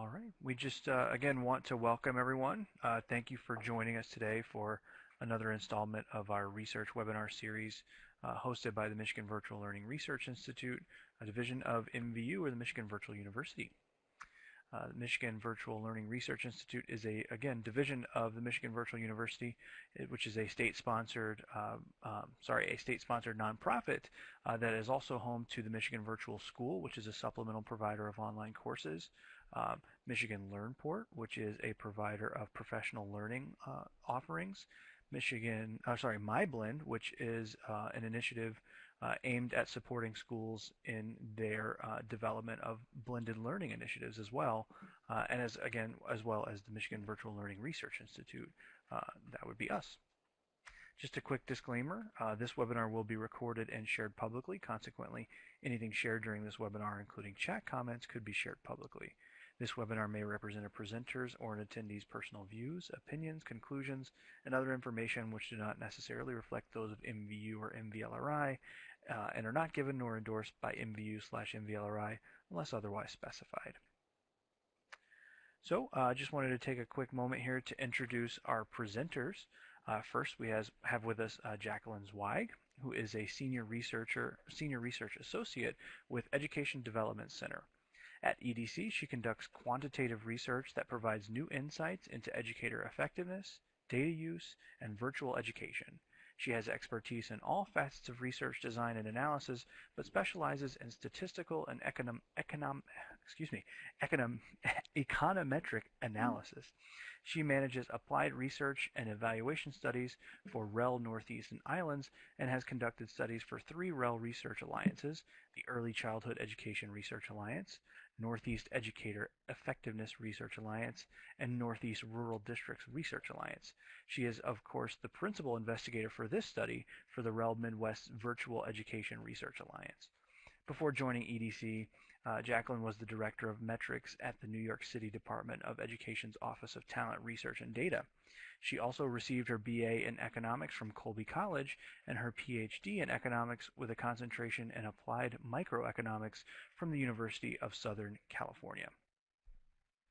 All right. We just again want to welcome everyone. Thank you for joining us today for another installment of our research webinar series hosted by the Michigan Virtual Learning Research Institute, a division of MVU or the Michigan Virtual University. The Michigan Virtual Learning Research Institute is again, division of the Michigan Virtual University, which is a state-sponsored, nonprofit that is also home to the Michigan Virtual School, which is a supplemental provider of online courses. Michigan LearnPort, which is a provider of professional learning offerings. MyBlend, which is an initiative aimed at supporting schools in their development of blended learning initiatives as well, and as well as the Michigan Virtual Learning Research Institute. That would be us. Just a quick disclaimer, this webinar will be recorded and shared publicly. Consequently, anything shared during this webinar, including chat comments, could be shared publicly. This webinar may represent a presenter's or an attendee's personal views, opinions, conclusions, and other information which do not necessarily reflect those of MVU or MVLRI and are not given nor endorsed by MVU/MVLRI unless otherwise specified. So I just wanted to take a quick moment here to introduce our presenters. First, we have with us Jacqueline Zweig, who is a senior research associate with Education Development Center. At EDC, she conducts quantitative research that provides new insights into educator effectiveness, data use, and virtual education. She has expertise in all facets of research design and analysis, but specializes in statistical and econometric analysis. She manages applied research and evaluation studies for REL Northeast and Islands and has conducted studies for 3 REL research alliances, the Early Childhood Education Research Alliance, Northeast Educator Effectiveness Research Alliance, and Northeast Rural Districts Research Alliance. She is, of course, the principal investigator for this study for the REL Midwest Virtual Education Research Alliance. Before joining EDC, Jacqueline was the director of metrics at the New York City Department of Education's Office of Talent Research and Data. She also received her BA in economics from Colby College and her PhD in economics with a concentration in applied microeconomics from the University of Southern California.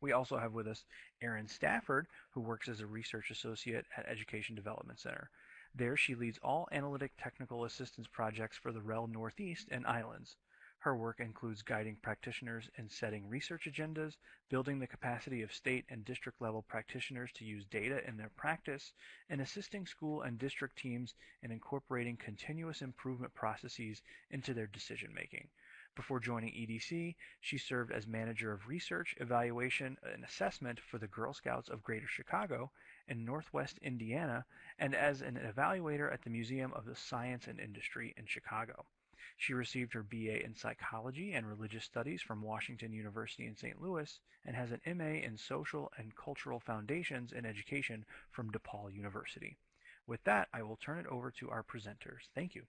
We also have with us Erin Stafford, who works as a research associate at Education Development Center. There, she leads all analytic technical assistance projects for the REL Northeast and Islands. Her work includes guiding practitioners in setting research agendas, building the capacity of state and district level practitioners to use data in their practice, and assisting school and district teams in incorporating continuous improvement processes into their decision making. Before joining EDC, she served as manager of research, evaluation, and assessment for the Girl Scouts of Greater Chicago and Northwest Indiana, and as an evaluator at the Museum of the Science and Industry in Chicago. She received her BA in Psychology and Religious Studies from Washington University in St. Louis and has an MA in Social and Cultural Foundations in Education from DePaul University. With that, I will turn it over to our presenters. Thank you.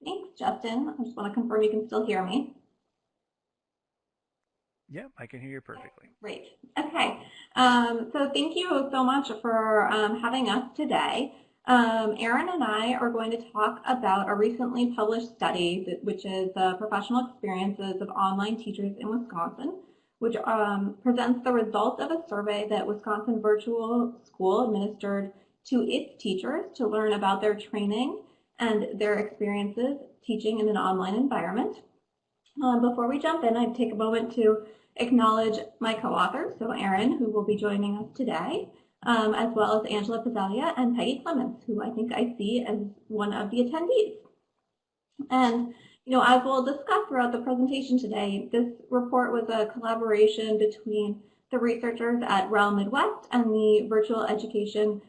Thanks, Justin. I just want to confirm you can still hear me. Yeah, I can hear you perfectly. Great. Okay. So thank you so much for having us today. Erin and I are going to talk about a recently published study, which is the professional experiences of online teachers in Wisconsin, which presents the results of a survey that Wisconsin Virtual School administered to its teachers to learn about their training and their experiences teaching in an online environment. Before we jump in, I'd take a moment to acknowledge my co-authors, so Erin, who will be joining us today, as well as Angela Pizzalia and Peggy Clements, who I think I see as one of the attendees. And, as we'll discuss throughout the presentation today, this report was a collaboration between the researchers at REL Midwest and the Virtual Education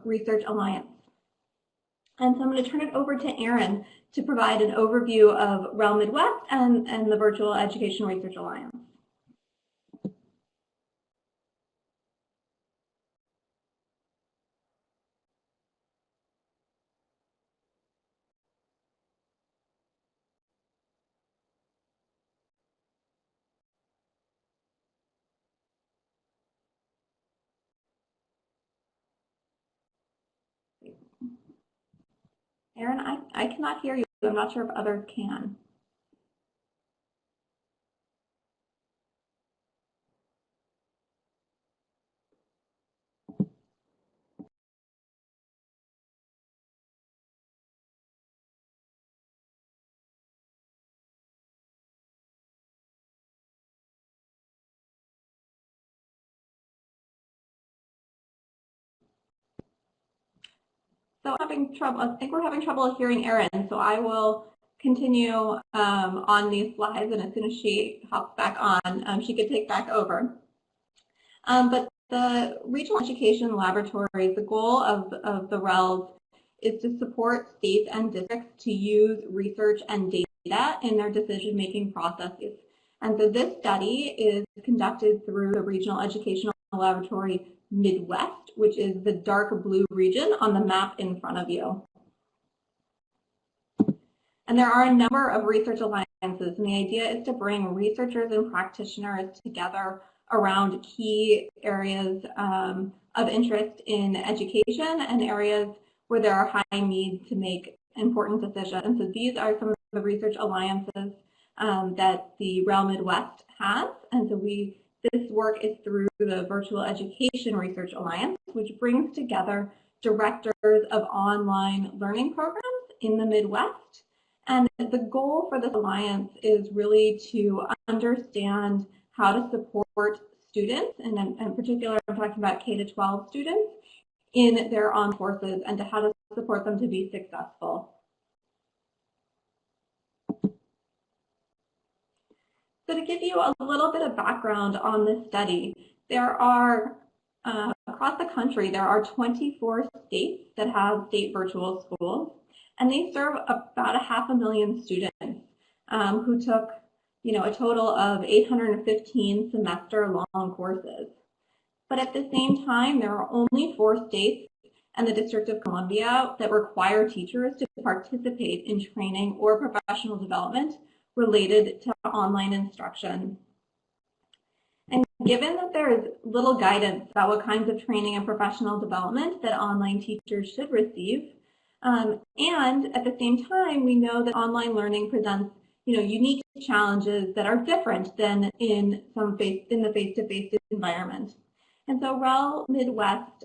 Research Alliance. And so I'm going to turn it over to Erin to provide an overview of REL Midwest and the Virtual Education Research Alliance. Erin, I cannot hear you. I'm not sure if others can. So I think we're having trouble hearing Erin, so I will continue on these slides, and as soon as she hops back on, she could take back over. But the Regional Education Laboratories, the goal of the RELs is to support states and districts to use research and data in their decision-making processes. And so this study is conducted through the Regional Educational Laboratory Midwest, which is the dark blue region on the map in front of you. And there are a number of research alliances, and the idea is to bring researchers and practitioners together around key areas of interest in education and areas where there are high needs to make important decisions. And so these are some of the research alliances that the REL Midwest has. And so this work is through the Virtual Education Research Alliance, which brings together directors of online learning programs in the Midwest. And the goal for this alliance is really to understand how to support students, and in particular, I'm talking about K-12 students, in their online courses, and to how to support them to be successful. So to give you a little bit of background on this study, there are, across the country, there are 24 states that have state virtual schools, and they serve about 500,000 students who took a total of 815 semester-long courses. But at the same time, there are only 4 states and the District of Columbia that require teachers to participate in training or professional development related to online instruction. And given that there is little guidance about what kinds of training and professional development that online teachers should receive, and at the same time, we know that online learning presents unique challenges that are different than in the face-to-face environment. And so REL Midwest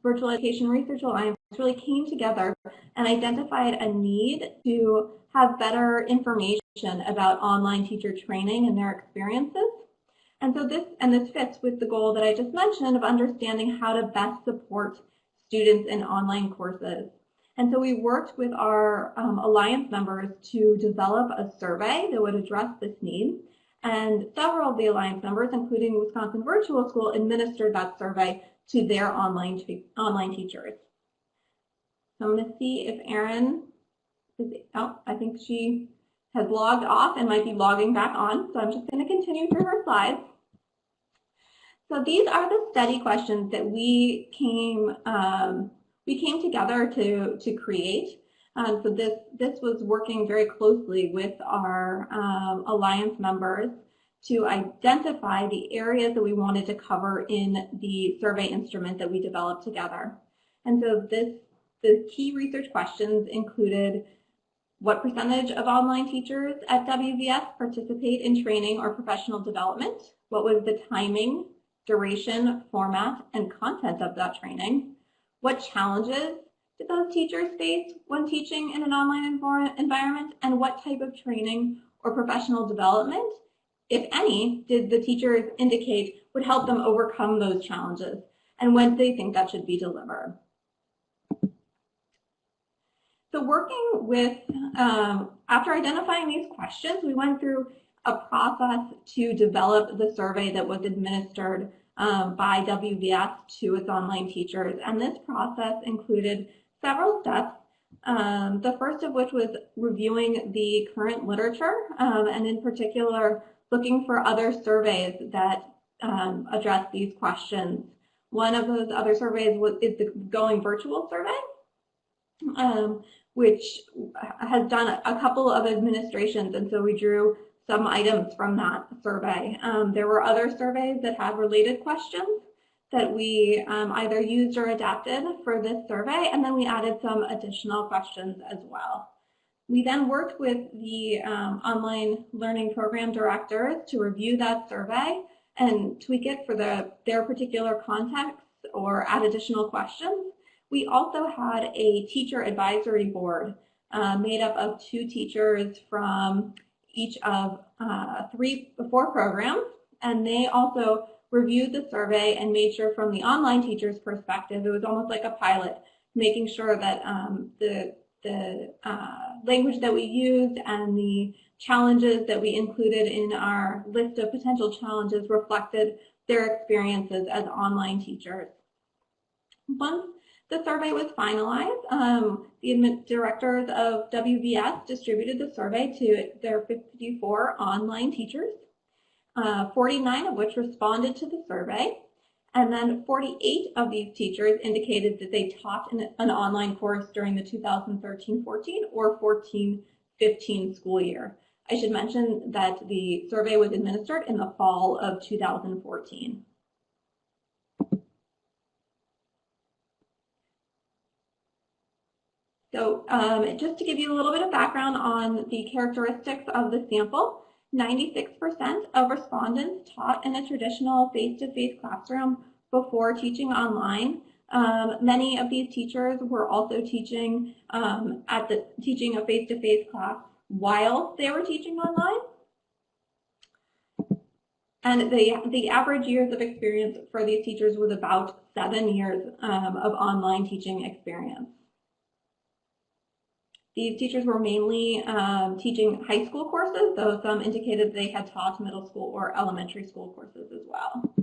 Virtual Education Research Alliance really came together and identified a need to have better information about online teacher training and their experiences. And so this fits with the goal that I just mentioned of understanding how to best support students in online courses. And so we worked with our alliance members to develop a survey that would address this need. And several of the alliance members, including Wisconsin Virtual School, administered that survey to their online teachers. So I'm going to see if Erin is, I think she has logged off and might be logging back on. So I'm just going to continue through her slides. So these are the study questions that we came together to create. So this was working very closely with our alliance members to identify the areas that we wanted to cover in the survey instrument that we developed together. And so the key research questions included: what percentage of online teachers at WVS participate in training or professional development? What was the timing, duration, format, and content of that training? What challenges did those teachers face when teaching in an online environment? And what type of training or professional development, if any, did the teachers indicate would help them overcome those challenges? And when do they think that should be delivered? So working with, after identifying these questions, we went through a process to develop the survey that was administered by WVS to its online teachers. And this process included several steps, the first of which was reviewing the current literature, and in particular, looking for other surveys that address these questions. One of those other surveys is the Going Virtual survey, which has done a couple of administrations, and so we drew some items from that survey. There were other surveys that had related questions that we either used or adapted for this survey, and then we added some additional questions as well. We then worked with the online learning program directors to review that survey and tweak it for their particular context or add additional questions. We also had a teacher advisory board made up of 2 teachers from each of 4 programs, and they also reviewed the survey and made sure from the online teacher's perspective, it was almost like a pilot, making sure that the language that we used and the challenges that we included in our list of potential challenges reflected their experiences as online teachers. Once the survey was finalized, the directors of WVS distributed the survey to their 54 online teachers, 49 of which responded to the survey, and then 48 of these teachers indicated that they taught in an online course during the 2013-14 or 14-15 school year. I should mention that the survey was administered in the fall of 2014. So just to give you a little bit of background on the characteristics of the sample, 96% of respondents taught in a traditional face-to-face classroom before teaching online. Many of these teachers were also teaching teaching a face-to-face class while they were teaching online. And the average years of experience for these teachers was about 7 years of online teaching experience. These teachers were mainly teaching high school courses, though some indicated they had taught middle school or elementary school courses as well.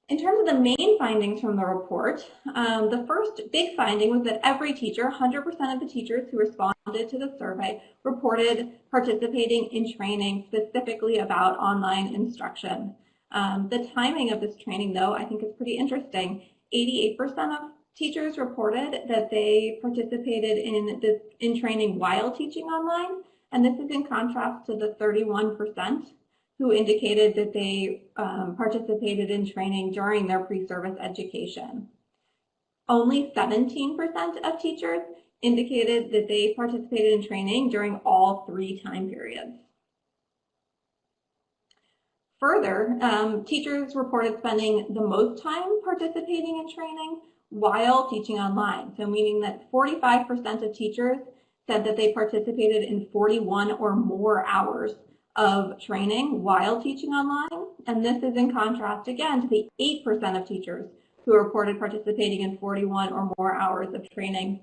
In terms of the main findings from the report, the first big finding was that every teacher, 100% of the teachers who responded to the survey, reported participating in training specifically about online instruction. The timing of this training, though, I think is pretty interesting. 88% of teachers reported that they participated in training while teaching online, and this is in contrast to the 31% who indicated that they participated in training during their pre-service education. Only 17% of teachers indicated that they participated in training during all 3 time periods. Further, teachers reported spending the most time participating in training while teaching online, so meaning that 45% of teachers said that they participated in 41 or more hours of training while teaching online, and this is in contrast again to the 8% of teachers who reported participating in 41 or more hours of training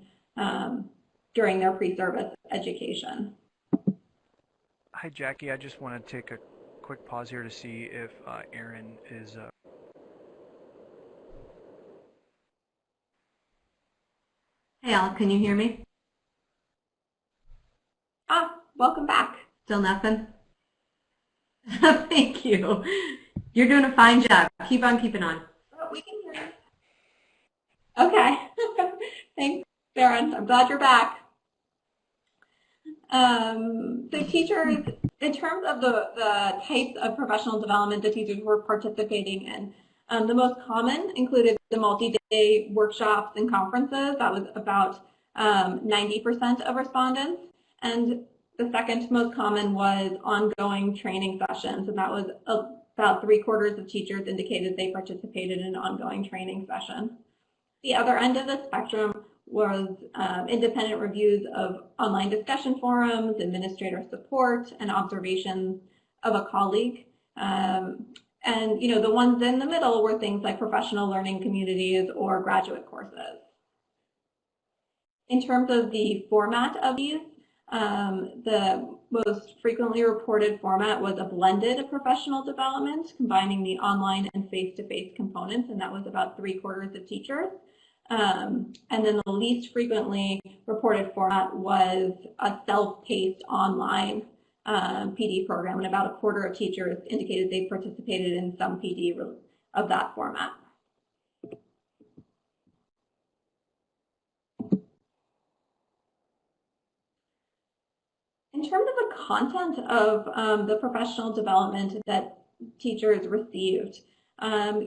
during their pre-service education. Hi, Jackie. I just want to take a quick pause here to see if Erin is... Hey, Al, can you hear me? Welcome back. Still nothing? Thank you. You're doing a fine job. Keep on keeping on. Oh, we can hear you. Okay. Thanks, Erin. I'm glad you're back. So teachers, in terms of the types of professional development the teachers were participating in, the most common included the multi-day workshops and conferences. That was about 90% of respondents. And the second most common was ongoing training sessions, and that was about 3/4 of teachers indicated they participated in an ongoing training session. The other end of the spectrum was independent reviews of online discussion forums, administrator support, and observations of a colleague. And the ones in the middle were things like professional learning communities or graduate courses. In terms of the format of these, the most frequently reported format was a blended professional development, combining the online and face-to-face components, and that was about 3/4 of teachers. And then the least frequently reported format was a self-paced online PD program, and about 1/4 of teachers indicated they participated in some PD of that format. In terms of the content of the professional development that teachers received,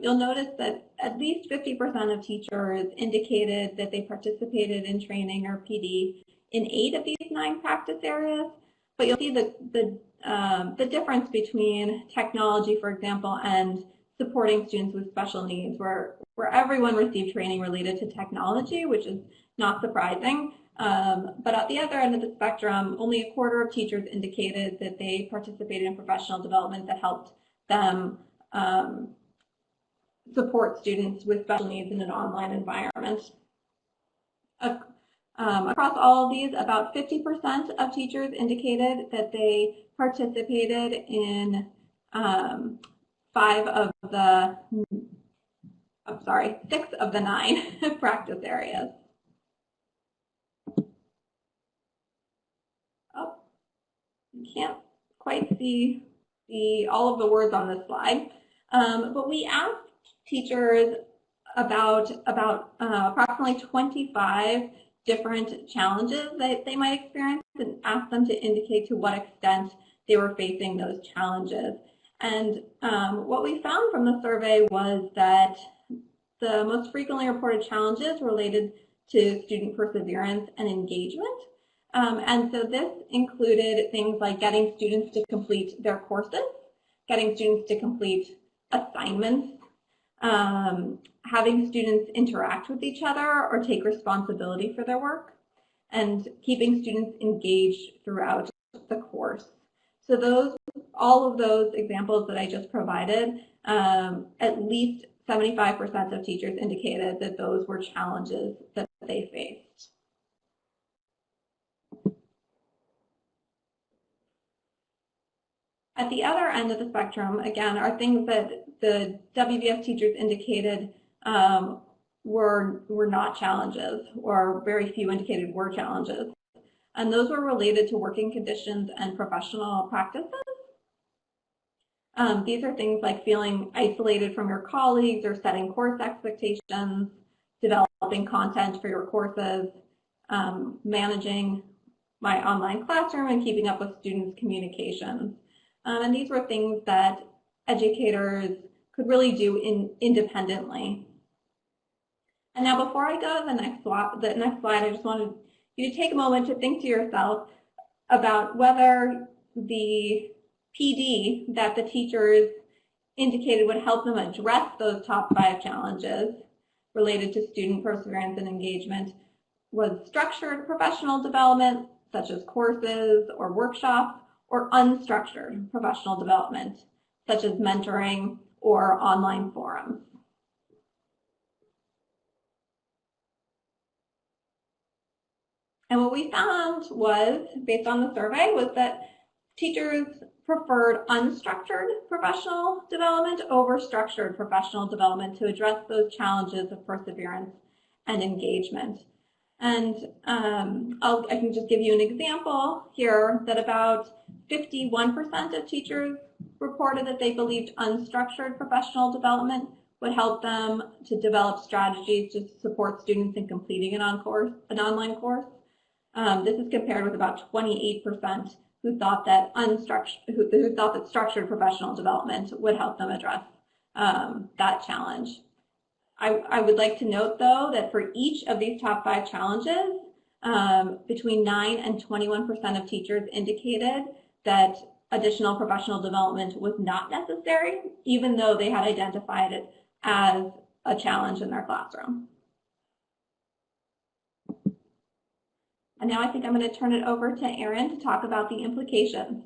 you'll notice that at least 50% of teachers indicated that they participated in training or PD in 8 of these 9 practice areas. But you'll see the difference between technology, for example, and supporting students with special needs, where everyone received training related to technology, which is not surprising. But at the other end of the spectrum, only a quarter of teachers indicated that they participated in professional development that helped them support students with special needs in an online environment. Across all of these, about 50% of teachers indicated that they participated in 6 of the 9 practice areas. Oh, you can't quite see all of the words on this slide, but we asked teachers about approximately 25 different challenges that they might experience and asked them to indicate to what extent they were facing those challenges. And what we found from the survey was that the most frequently reported challenges related to student perseverance and engagement. And so this included things like getting students to complete their courses, getting students to complete assignments, having students interact with each other or take responsibility for their work, and keeping students engaged throughout the course. So all of those examples that I just provided, at least 75% of teachers indicated that those were challenges that they faced. At the other end of the spectrum, again, are things that the WVS teachers indicated were not challenges, or very few indicated were challenges. And those were related to working conditions and professional practices. These are things like feeling isolated from your colleagues or setting course expectations, developing content for your courses, managing my online classroom, and keeping up with students' communications. And these were things that educators could really do independently. And now before I go to the next slide, I just wanted you to take a moment to think to yourself about whether the PD that the teachers indicated would help them address those top 5 challenges related to student perseverance and engagement was structured professional development, such as courses or workshops, or unstructured professional development, such as mentoring or online forums. And what we found was, based on the survey, was that teachers preferred unstructured professional development over structured professional development to address those challenges of perseverance and engagement. And I can just give you an example here that about 51% of teachers reported that they believed unstructured professional development would help them to develop strategies to support students in completing an online course. This is compared with about 28% who thought that structured professional development would help them address that challenge. I would like to note, though, that for each of these top 5 challenges, between 9 and 21% of teachers indicated that additional professional development was not necessary, even though they had identified it as a challenge in their classroom. And now I think I'm going to turn it over to Erin to talk about the implications.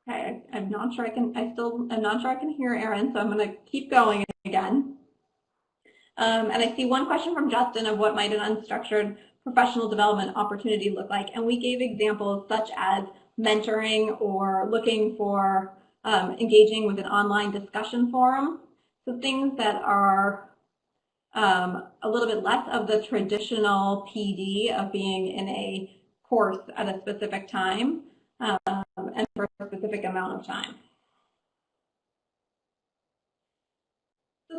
Okay, I'm not sure I can hear Erin, so I'm going to keep going again. And I see one question from Justin of what might an unstructured professional development opportunity look like. And we gave examples such as mentoring or looking for engaging with an online discussion forum. So things that are a little bit less of the traditional PD of being in a course at a specific time and for a specific amount of time.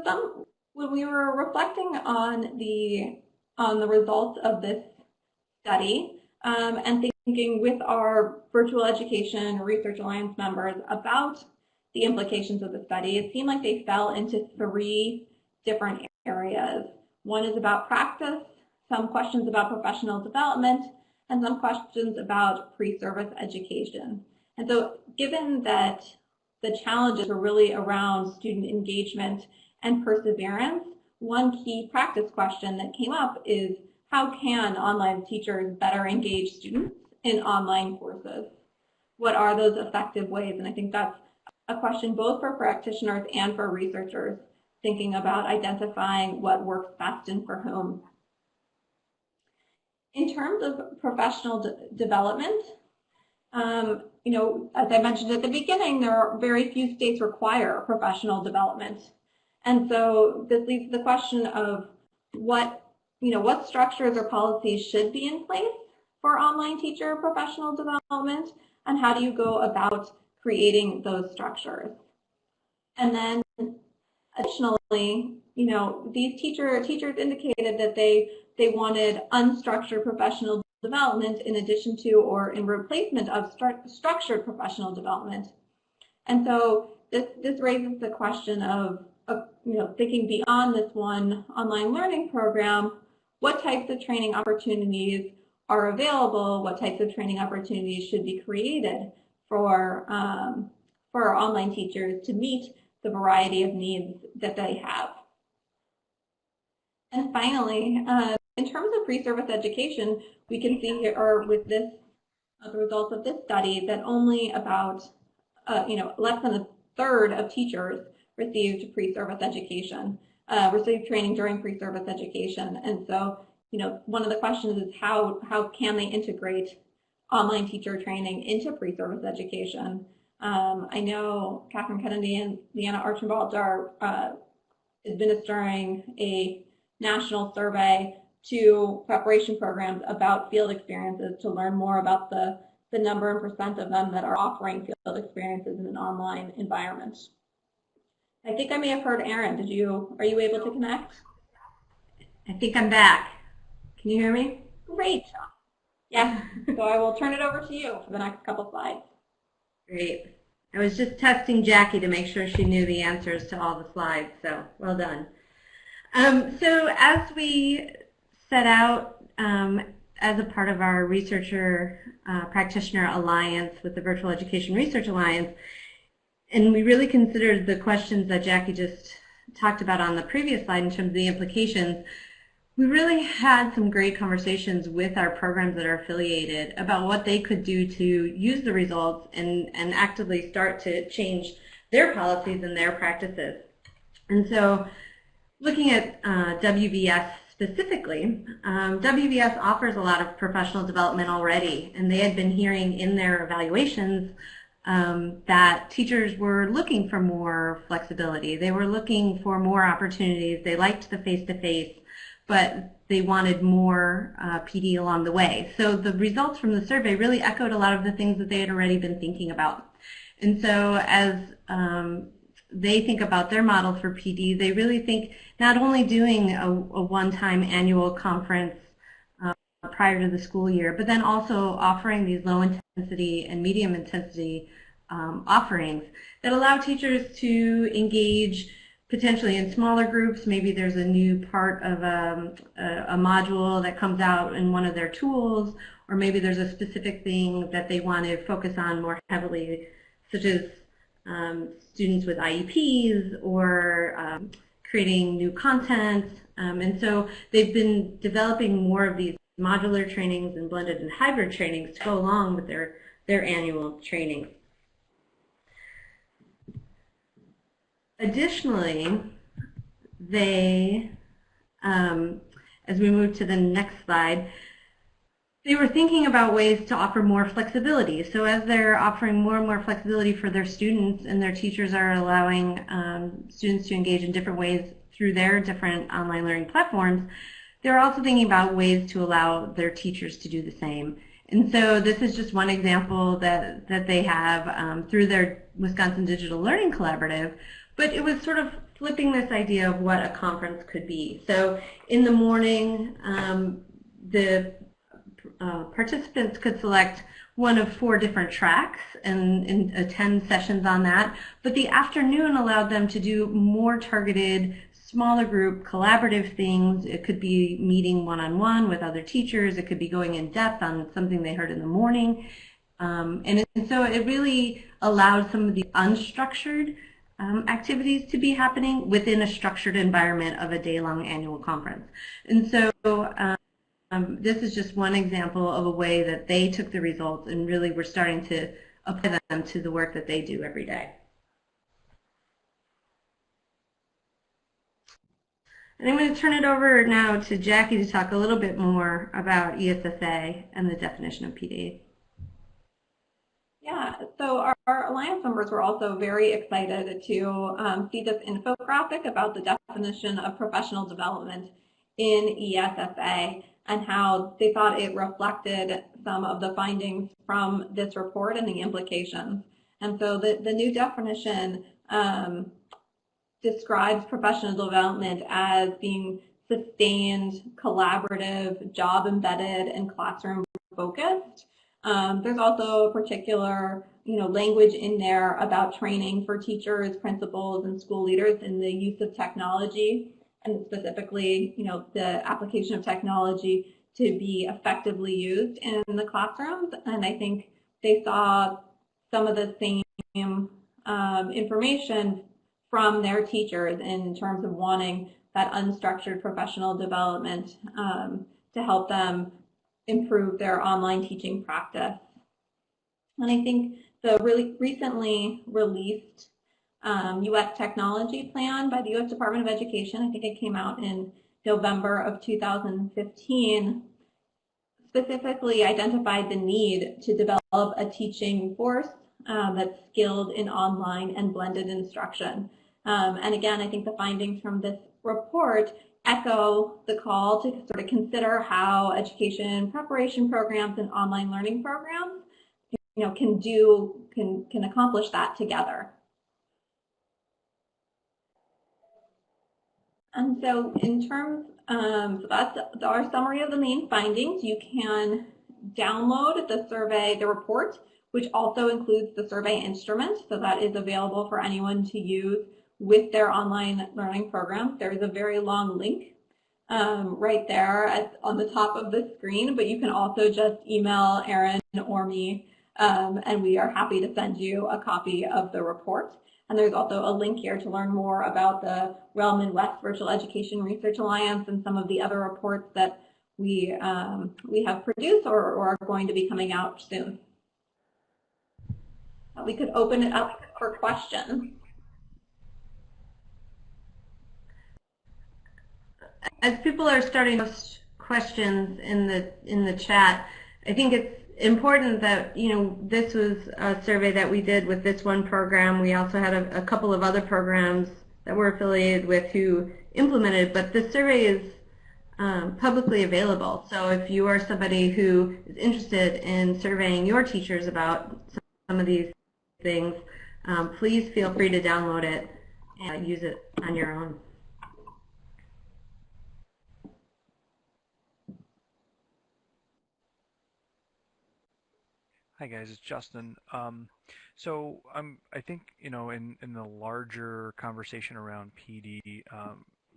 So when we were reflecting on the results of this study and thinking with our virtual education research alliance members about the implications of the study, it seemed like they fell into 3 different areas. One is about practice, some questions about professional development, and some questions about pre-service education. And so given that the challenges were really around student engagement and perseverance, one key practice question that came up is, how can online teachers better engage students in online courses? What are those effective ways? And I think that's a question both for practitioners and for researchers thinking about identifying what works best and for whom. In terms of professional development, you know, as I mentioned at the beginning, there are very few states require professional development. And so this leads to the question of what structures or policies should be in place for online teacher professional development, and how do you go about creating those structures? And then additionally, you know, these teachers indicated that they wanted unstructured professional development in addition to or in replacement of structured professional development. And so this raises the question of you know, thinking beyond this one online learning program, what types of training opportunities are available, what types of training opportunities should be created for our online teachers to meet the variety of needs that they have. And finally, in terms of pre-service education, we can see here, with this, the results of this study, that only about you know, less than 1/3 of teachers received pre-service education, received training during pre-service education. And so, you know, one of the questions is how can they integrate online teacher training into pre-service education? I know Catherine Kennedy and Leanna Archibald are administering a national survey to preparation programs about field experiences to learn more about the number and percent of them that are offering field experiences in an online environment. I think I may have heard Erin. Are you able to connect? I think I'm back. Can you hear me? Great. Yeah, so I will turn it over to you for the next couple slides. Great. I was just testing Jackie to make sure she knew the answers to all the slides, so well done. So as we set out as a part of our researcher practitioner alliance with the Virtual Education Research Alliance, and we really considered the questions that Jackie just talked about on the previous slide in terms of the implications, we really had some great conversations with our programs that are affiliated about what they could do to use the results and actively start to change their policies and their practices. And so looking at WVS specifically, WVS offers a lot of professional development already, and they had been hearing in their evaluations that teachers were looking for more flexibility. They were looking for more opportunities. They liked the face-to-face, but they wanted more PD along the way. So the results from the survey really echoed a lot of the things that they had already been thinking about. And so as they think about their model for PD, they really think not only doing a one-time annual conference prior to the school year, but then also offering these low-intensity and medium-intensity offerings that allow teachers to engage potentially in smaller groups. Maybe there's a new part of a module that comes out in one of their tools, or maybe there's a specific thing that they want to focus on more heavily, such as students with IEPs or creating new content. And so they've been developing more of these modular trainings and blended and hybrid trainings to go along with their annual trainings. Additionally, they, as we move to the next slide, they were thinking about ways to offer more flexibility. So as they're offering more and more flexibility for their students, and their teachers are allowing students to engage in different ways through their different online learning platforms, they're also thinking about ways to allow their teachers to do the same. And so this is just one example that they have through their Wisconsin Digital Learning Collaborative, but it was sort of flipping this idea of what a conference could be. So in the morning, the participants could select one of 4 different tracks and attend sessions on that, but the afternoon allowed them to do more targeted, smaller group, collaborative things. It could be meeting one-on-one with other teachers. It could be going in depth on something they heard in the morning. And so it really allowed some of the unstructured activities to be happening within a structured environment of a day-long annual conference. And so this is just one example of a way that they took the results and really were starting to apply them to the work that they do every day. And I'm going to turn it over now to Jackie to talk a little bit more about ESSA and the definition of PD. Yeah, so our Alliance members were also very excited to see this infographic about the definition of professional development in ESSA and how they thought it reflected some of the findings from this report and the implications. And so the new definition describes professional development as being sustained, collaborative, job-embedded, and classroom-focused. There's also a particular, language in there about training for teachers, principals, and school leaders in the use of technology, and specifically, the application of technology to be effectively used in the classrooms. And I think they saw some of the same information from their teachers in terms of wanting that unstructured professional development to help them improve their online teaching practice. And I think the really recently released U.S. technology plan by the U.S. Department of Education, I think it came out in November of 2015, specifically identified the need to develop a teaching force that's skilled in online and blended instruction. And again, I think the findings from this report echo the call to sort of consider how education preparation programs and online learning programs, can accomplish that together. And so in terms, so that's our summary of the main findings. You can download the survey, the report, which also includes the survey instrument. So that is available for anyone to use with their online learning program. There is a very long link right there on the top of the screen, but you can also just email Erin or me, and we are happy to send you a copy of the report. And there's also a link here to learn more about the REL Midwest Virtual Education Research Alliance and some of the other reports that we have produced or are going to be coming out soon. We could open it up for questions. As people are starting to post questions in the chat, I think it's important that, this was a survey that we did with this one program. We also had a couple of other programs that we're affiliated with who implemented, but the survey is publicly available. So if you are somebody who is interested in surveying your teachers about some of these things, please feel free to download it and use it on your own. Hi guys, it's Justin. So I think in the larger conversation around PD,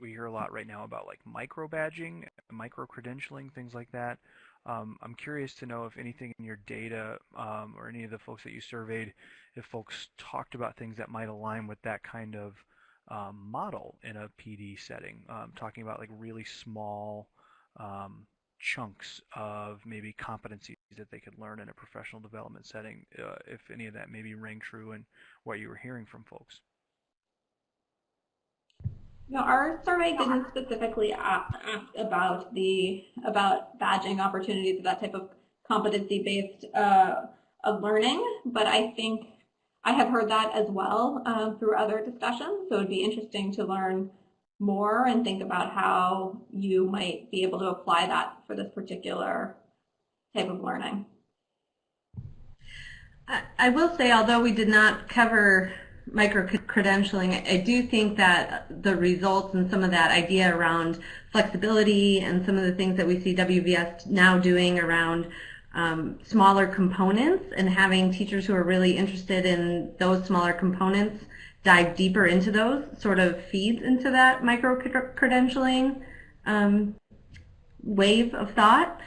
we hear a lot right now about like micro badging, micro credentialing, things like that. I'm curious to know if anything in your data or any of the folks that you surveyed, if folks talked about things that might align with that kind of model in a PD setting, talking about like really small chunks of maybe competencies that they could learn in a professional development setting, if any of that maybe rang true in what you were hearing from folks. No, our survey didn't specifically ask about badging opportunities or that type of competency-based of learning, but I think I have heard that as well through other discussions. So it'd be interesting to learn more and think about how you might be able to apply that for this particular type of learning. I will say, although we did not cover micro-credentialing, I do think that the results and some of that idea around flexibility and some of the things that we see WVS now doing around smaller components and having teachers who are really interested in those smaller components dive deeper into those sort of feeds into that micro-credentialing wave of thought,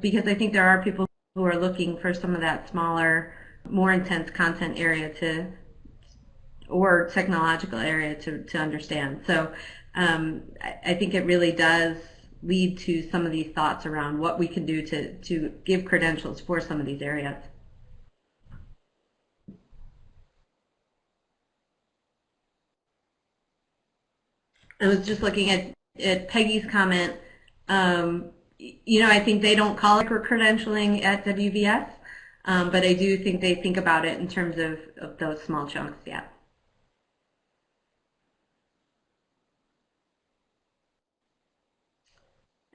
because I think there are people who are looking for some of that smaller, more intense content area or technological area to understand. So I think it really does lead to some of these thoughts around what we can do to give credentials for some of these areas. I was just looking at Peggy's comment. I think they don't call it credentialing at WVS, but I do think they think about it in terms of those small chunks, yeah.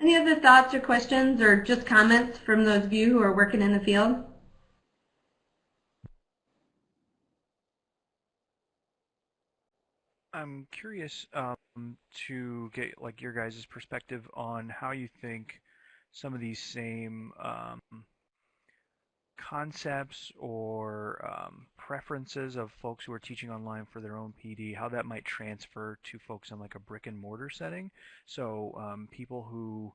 Any other thoughts or questions or just comments from those of you who are working in the field? I'm curious to get your guys' perspective on how you think some of these same concepts or preferences of folks who are teaching online for their own PD, how that might transfer to folks in like a brick and mortar setting. So people who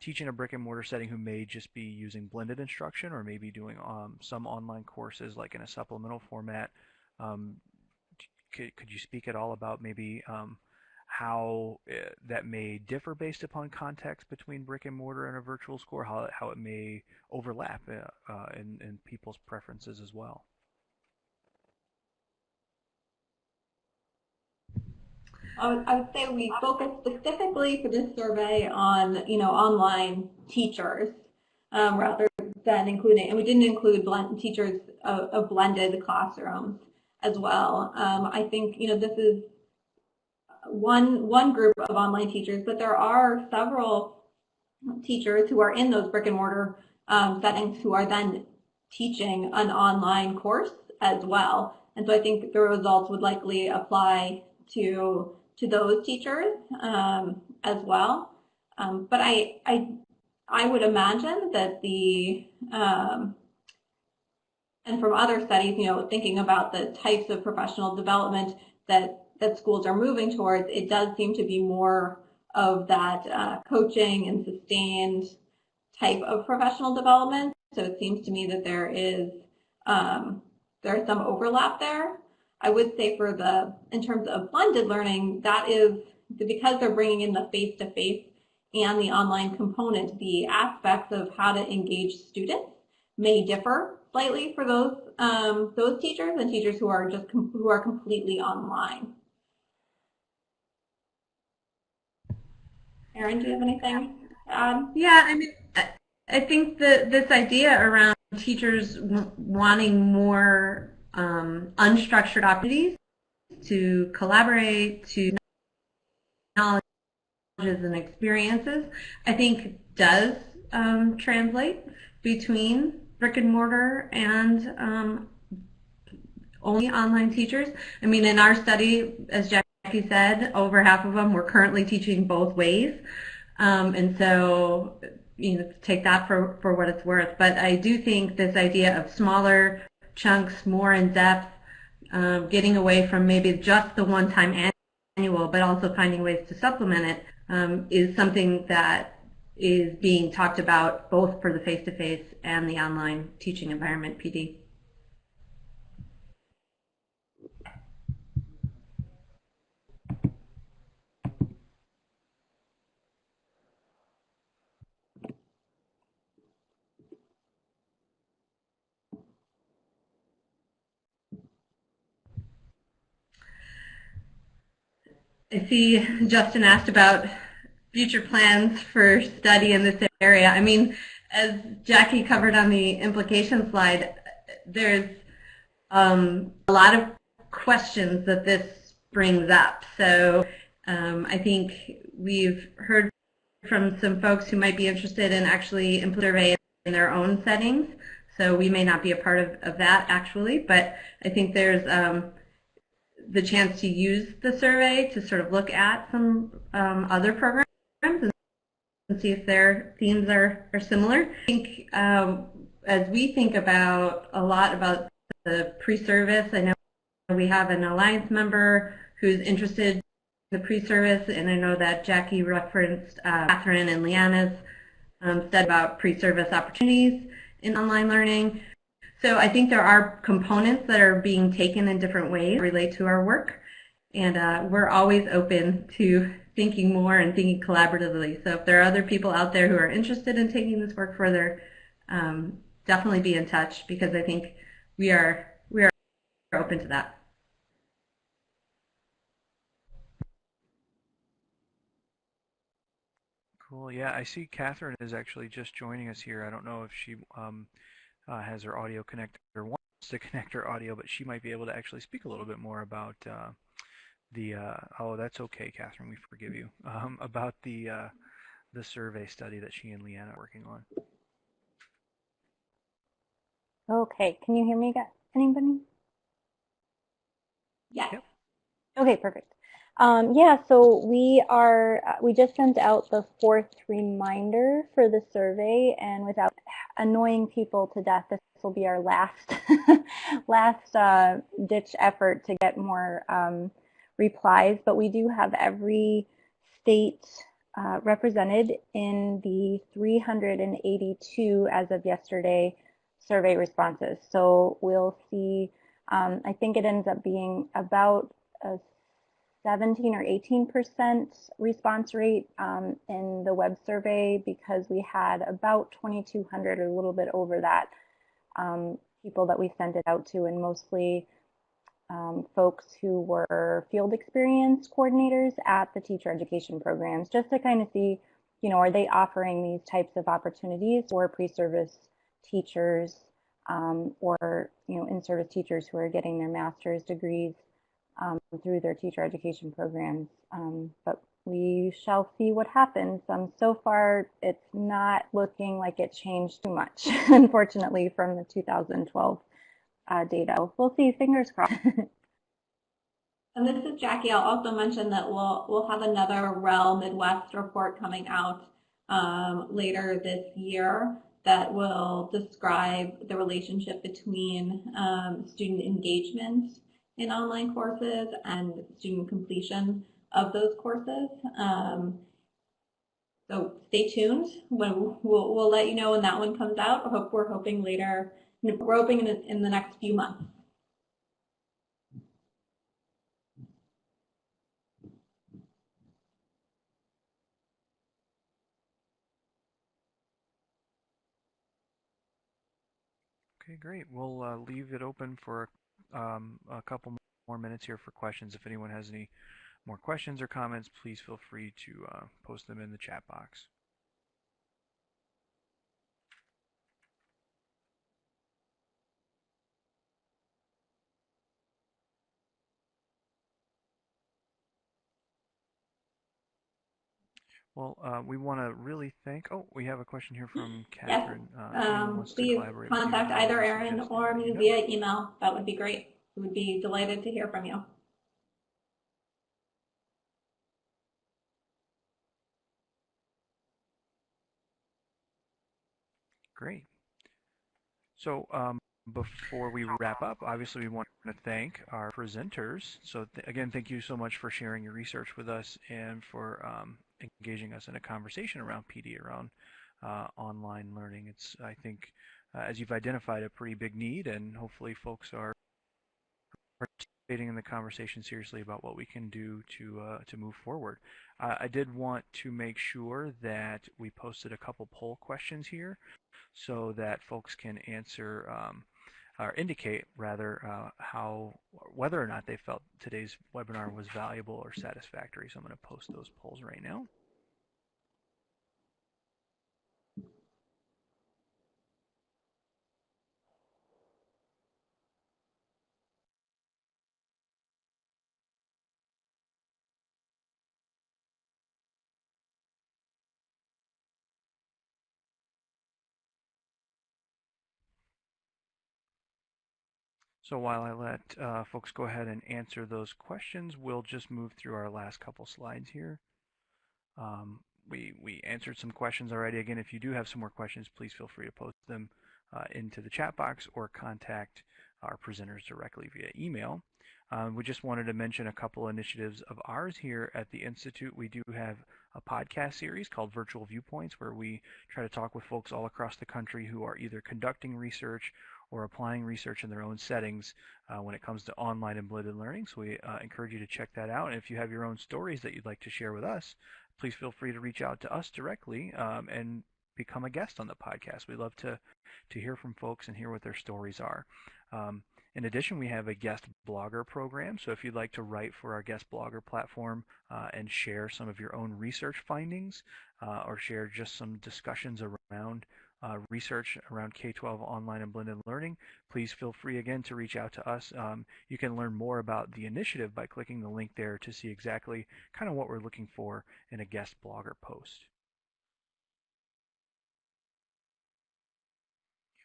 teach in a brick and mortar setting who may just be using blended instruction or maybe doing some online courses like in a supplemental format. Could you speak at all about maybe how that may differ based upon context between brick and mortar and a virtual school, or how it may overlap in people's preferences as well? I would say we focused specifically for this survey on, online teachers rather than including, and we didn't include teachers of blended classrooms as well. I think, this is one group of online teachers, but there are several teachers who are in those brick and mortar settings who are then teaching an online course as well. And so I think the results would likely apply to those teachers as well. But I would imagine that and from other studies, thinking about the types of professional development that schools are moving towards, it does seem to be more of that coaching and sustained type of professional development. So it seems to me that there's some overlap there. I would say in terms of blended learning, that is because they're bringing in the face-to-face and the online component, the aspects of how to engage students may differ slightly for those teachers and teachers who are completely online. Erin, do you have anything to add? Yeah, I think this idea around teachers wanting more unstructured opportunities to collaborate, to knowledge and experiences, I think does translate between brick and mortar and only online teachers. In our study, as Jackie said, over half of them were currently teaching both ways. And so, take that for what it's worth. But I do think this idea of smaller chunks, more in depth, getting away from maybe just the one-time annual, but also finding ways to supplement it, is something that is being talked about both for the face-to-face and the online teaching environment PD. I see Justin asked about future plans for study in this area. As Jackie covered on the implication slide, there's a lot of questions that this brings up. So I think we've heard from some folks who might be interested in actually implementing survey in their own settings. So we may not be a part of that actually, but I think there's the chance to use the survey to sort of look at some other programs and see if their themes are similar. I think as we think about a lot about the pre-service, I know we have an Alliance member who's interested in the pre-service, and I know that Jackie referenced Catherine and Leanna's study about pre-service opportunities in online learning. So I think there are components that are being taken in different ways that relate to our work, and we're always open to thinking more and thinking collaboratively. So if there are other people out there who are interested in taking this work further, definitely be in touch, because I think we are open to that. Cool. Yeah, I see Catherine is actually just joining us here. I don't know if she has her audio connected or wants to connect her audio, but she might be able to actually speak a little bit more about oh, that's okay, Catherine, we forgive you, about the survey study that she and Leanna are working on. Okay, can you hear me, anybody? Yes. Yep. Okay, perfect. Yeah, so we just sent out the 4th reminder for the survey, and without annoying people to death, this will be our last ditch effort to get more replies. But we do have every state represented in the 382 as of yesterday survey responses. So we'll see. I think it ends up being about a 17 or 18% response rate in the web survey, because we had about 2,200 or a little bit over that people that we sent it out to, and mostly folks who were field experience coordinators at the teacher education programs, just to kind of see, are they offering these types of opportunities for pre-service teachers or, in-service teachers who are getting their master's degrees through their teacher education programs. But we shall see what happens. So far, it's not looking like it changed too much, unfortunately, from the 2012 data. We'll see. Fingers crossed. And this is Jackie. I'll also mention that we'll have another REL Midwest report coming out later this year that will describe the relationship between student engagement in online courses and student completion of those courses. So stay tuned. We'll let you know when that one comes out. We're hoping later. We're hoping in the next few months. Okay, great. We'll leave it open for a couple more minutes here for questions. If anyone has any more questions or comments, please feel free to post them in the chat box. Well, we want to really thank. Oh, we have a question here from Catherine. Yes. Please contact either Erin or me via email. That would be great. We would be delighted to hear from you. Great. So before we wrap up, obviously we want to thank our presenters. So again, thank you so much for sharing your research with us and for engaging us in a conversation around PD, around online learning. It's, I think, as you've identified, a pretty big need, and hopefully folks are participating in the conversation seriously about what we can do to move forward. I did want to make sure that we posted a couple poll questions here so that folks can answer or indicate rather whether or not they felt today's webinar was valuable or satisfactory. So I'm going to post those polls right now. So while I let folks go ahead and answer those questions, we'll just move through our last couple slides here. We answered some questions already. Again, if you do have some more questions, please feel free to post them into the chat box or contact our presenters directly via email. We just wanted to mention a couple initiatives of ours here at the Institute. We do have a podcast series called Virtual Viewpoints, where we try to talk with folks all across the country who are either conducting research or applying research in their own settings when it comes to online and blended learning. So we encourage you to check that out. And if you have your own stories that you'd like to share with us, please feel free to reach out to us directly and become a guest on the podcast. We love to hear from folks and hear what their stories are. In addition, we have a guest blogger program. So if you'd like to write for our guest blogger platform and share some of your own research findings or share just some discussions around research around K-12 online and blended learning, please feel free again to reach out to us. You can learn more about the initiative by clicking the link there to see exactly kind of what we're looking for in a guest blogger post.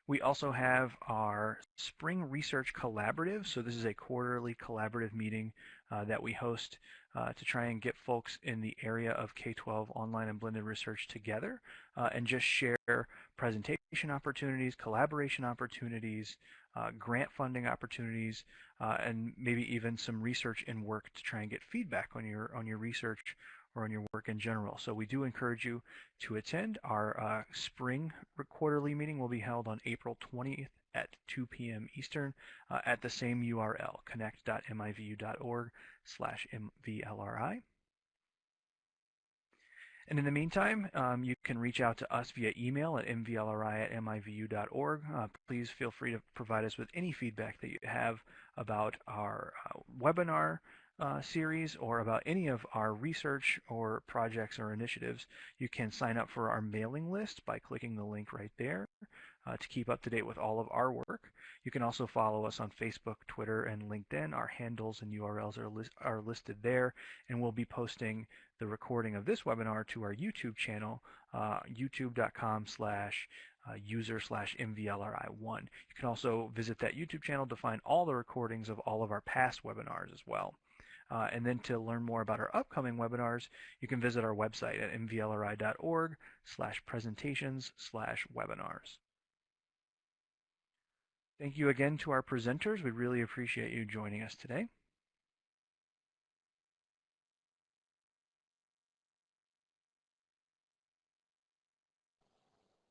We also have our Spring Research Collaborative. So this is a quarterly collaborative meeting that we host to try and get folks in the area of K-12 online and blended research together and just share presentation opportunities, collaboration opportunities, grant funding opportunities, and maybe even some research and work to try and get feedback on your research or on your work in general. So we do encourage you to attend. Our spring quarterly meeting will be held on April 20th at 2 p.m. Eastern at the same URL, connect.mivu.org/MVLRI. And in the meantime, you can reach out to us via email at mvlri@mivu.org. Please feel free to provide us with any feedback that you have about our webinar series or about any of our research or projects or initiatives. You can sign up for our mailing list by clicking the link right there to keep up to date with all of our work. You can also follow us on Facebook, Twitter, and LinkedIn. Our handles and URLs are listed there, and we'll be posting the recording of this webinar to our YouTube channel, youtube.com/user/MVLRI1. You can also visit that YouTube channel to find all the recordings of all of our past webinars as well. And then to learn more about our upcoming webinars, you can visit our website at mvlri.org/presentations/webinars. Thank you again to our presenters. We really appreciate you joining us today.